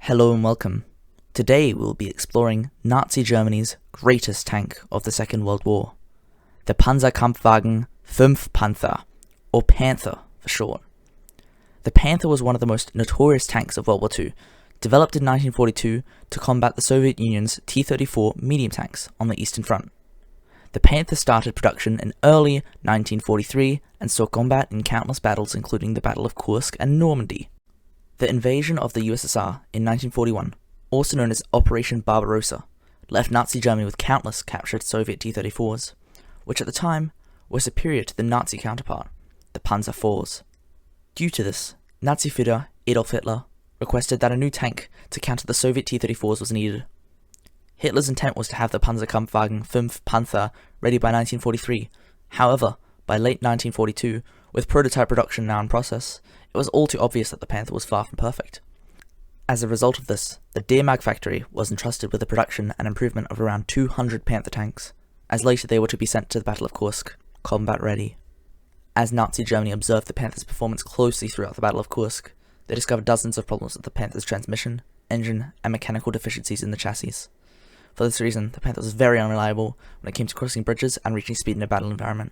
Hello and welcome. Today we'll be exploring Nazi Germany's greatest tank of the Second World War, the Panzerkampfwagen 5 Panther, or Panther for short. The Panther was one of the most notorious tanks of World War II, developed in 1942 to combat the Soviet Union's T-34 medium tanks on the Eastern Front. The Panther started production in early 1943 and saw combat in countless battles including the Battle of Kursk and Normandy. The invasion of the USSR in 1941, also known as Operation Barbarossa, left Nazi Germany with countless captured Soviet T-34s, which at the time were superior to the Nazi counterpart, the Panzer IVs. Due to this, Nazi Führer Adolf Hitler requested that a new tank to counter the Soviet T-34s was needed. Hitler's intent was to have the Panzerkampfwagen 5 Panther ready by 1943. However, by late 1942, with prototype production now in process, it was all too obvious that the Panther was far from perfect. As a result of this, the Demag factory was entrusted with the production and improvement of around 200 Panther tanks, as later they were to be sent to the Battle of Kursk, combat ready. As Nazi Germany observed the Panther's performance closely throughout the Battle of Kursk, they discovered dozens of problems with the Panther's transmission, engine, and mechanical deficiencies in the chassis. For this reason, the Panther was very unreliable when it came to crossing bridges and reaching speed in a battle environment.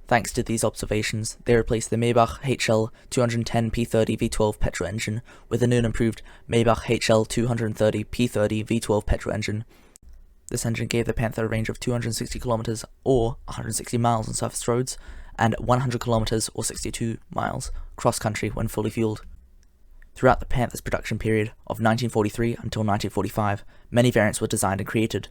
Thanks to these observations, they replaced the Maybach HL 210 P30 V12 petrol engine with a new and improved Maybach HL 230 P30 V12 petrol engine. This engine gave the Panther a range of 260 km or 160 miles on surface roads and 100 km or 62 miles cross-country when fully fueled. Throughout the Panther's production period of 1943 until 1945, many variants were designed and created.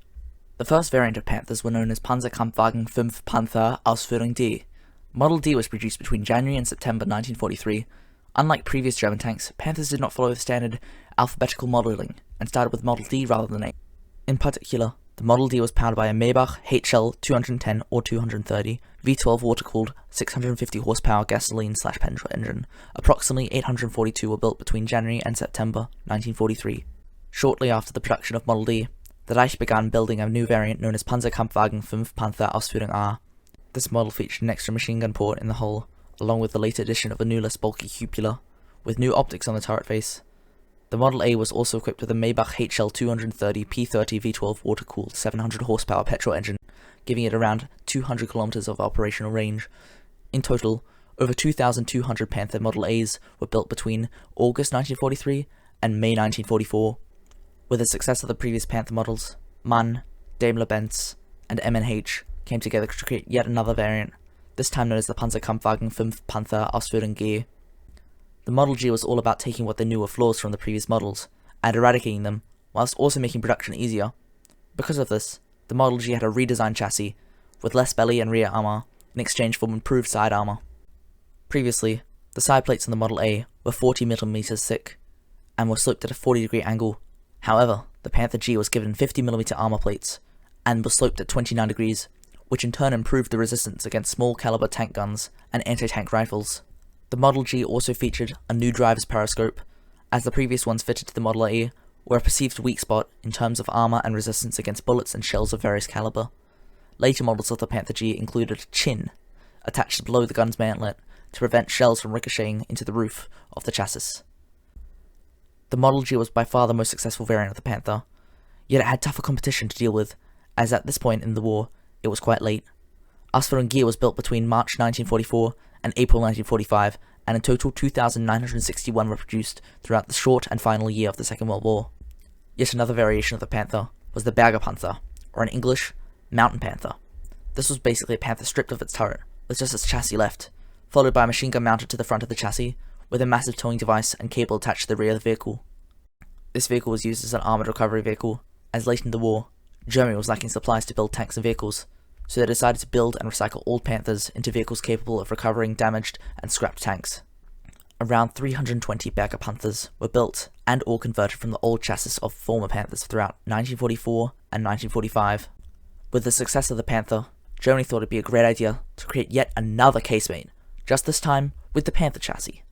The first variant of Panthers were known as Panzerkampfwagen 5 Panther Ausführung D. Model D was produced between January and September 1943. Unlike previous German tanks, Panthers did not follow the standard alphabetical modeling and started with Model D rather than A. In particular, the Model D was powered by a Maybach HL 210 or 230 V12 water-cooled 650 horsepower gasoline/petrol engine. Approximately 842 were built between January and September 1943. Shortly after the production of Model D, the Reich began building a new variant known as Panzerkampfwagen 5 Panther Ausführung A. This model featured an extra machine gun port in the hull, along with the later addition of a new less bulky cupola, with new optics on the turret face. The Model A was also equipped with a Maybach HL 230 P30 V12 water-cooled 700 horsepower petrol engine, giving it around 200 kilometers of operational range. In total, over 2,200 Panther Model A's were built between August 1943 and May 1944. With the success of the previous Panther models, MAN, Daimler-Benz, and MNH came together to create yet another variant, this time known as the Panzerkampfwagen 5 Panther Ausführung G. The Model G was all about taking what they knew were flaws from the previous models and eradicating them, whilst also making production easier. Because of this, the Model G had a redesigned chassis, with less belly and rear armour, in exchange for improved side armour. Previously, the side plates on the Model A were 40mm thick, and were sloped at a 40-degree angle. However, the Panther G was given 50mm armor plates, and was sloped at 29 degrees, which in turn improved the resistance against small caliber tank guns and anti-tank rifles. The Model G also featured a new driver's periscope, as the previous ones fitted to the Model A were a perceived weak spot in terms of armor and resistance against bullets and shells of various caliber. Later models of the Panther G included a chin, attached below the gun's mantlet, to prevent shells from ricocheting into the roof of the chassis. The Model G was by far the most successful variant of the Panther, yet it had tougher competition to deal with, as at this point in the war, it was quite late. Ausführung G was built between March 1944 and April 1945, and in total 2,961 were produced throughout the short and final year of the Second World War. Yet another variation of the Panther was the Berger Panther, or in English, Mountain Panther. This was basically a Panther stripped of its turret, with just its chassis left, followed by a machine gun mounted to the front of the chassis, with a massive towing device and cable attached to the rear of the vehicle. This vehicle was used as an armoured recovery vehicle, as late in the war, Germany was lacking supplies to build tanks and vehicles, so they decided to build and recycle old Panthers into vehicles capable of recovering damaged and scrapped tanks. Around 320 Berger Panthers were built and or converted from the old chassis of former Panthers throughout 1944 and 1945. With the success of the Panther, Germany thought it'd be a great idea to create yet another casemate, just this time with the Panther chassis.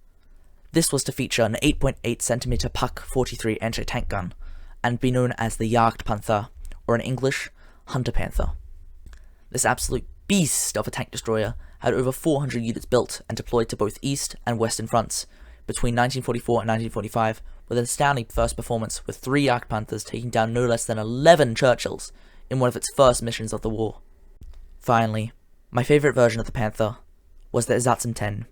This was to feature an 8.8cm Pak 43 anti-tank gun, and be known as the Jagdpanther, or in English, Hunter Panther. This absolute beast of a tank destroyer had over 400 units built and deployed to both east and western fronts between 1944 and 1945, with an astounding first performance with 3 Jagdpanthers taking down no less than 11 Churchills in one of its first missions of the war. Finally, my favourite version of the Panther was the Ersatzm 10.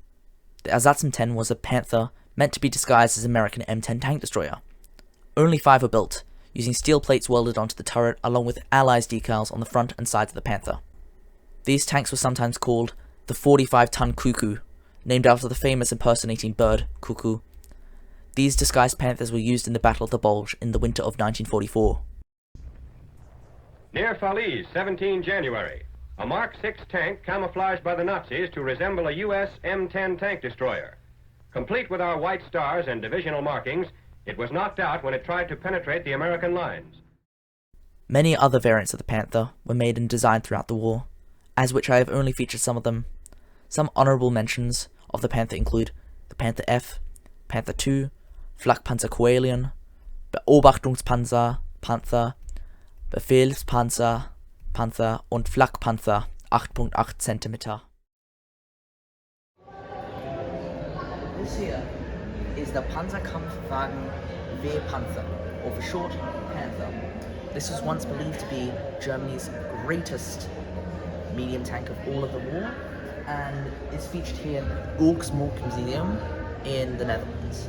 The Ersatzm 10 was a Panther meant to be disguised as American M10 tank destroyer. Only 5 were built, using steel plates welded onto the turret along with Allies decals on the front and sides of the Panther. These tanks were sometimes called the 45-ton cuckoo, named after the famous impersonating bird, cuckoo. These disguised Panthers were used in the Battle of the Bulge in the winter of 1944. Near Falaise, 17 January, a Mark 6 tank camouflaged by the Nazis to resemble a U.S. M10 tank destroyer. Complete with our white stars and divisional markings, it was knocked out when it tried to penetrate the American lines. Many other variants of the Panther were made and designed throughout the war, as which I have only featured some of them. Some honourable mentions of the Panther include the Panther F, Panther II, Flakpanzer Coelion, Beobachtungspanzer, Panther, Befehlspanzer, Panther und Flakpanzer 8.8 cm. This here is the Panzerkampfwagen W Panther, or for short, Panther. This was once believed to be Germany's greatest medium tank of all of the war, and is featured here in the Museum in the Netherlands.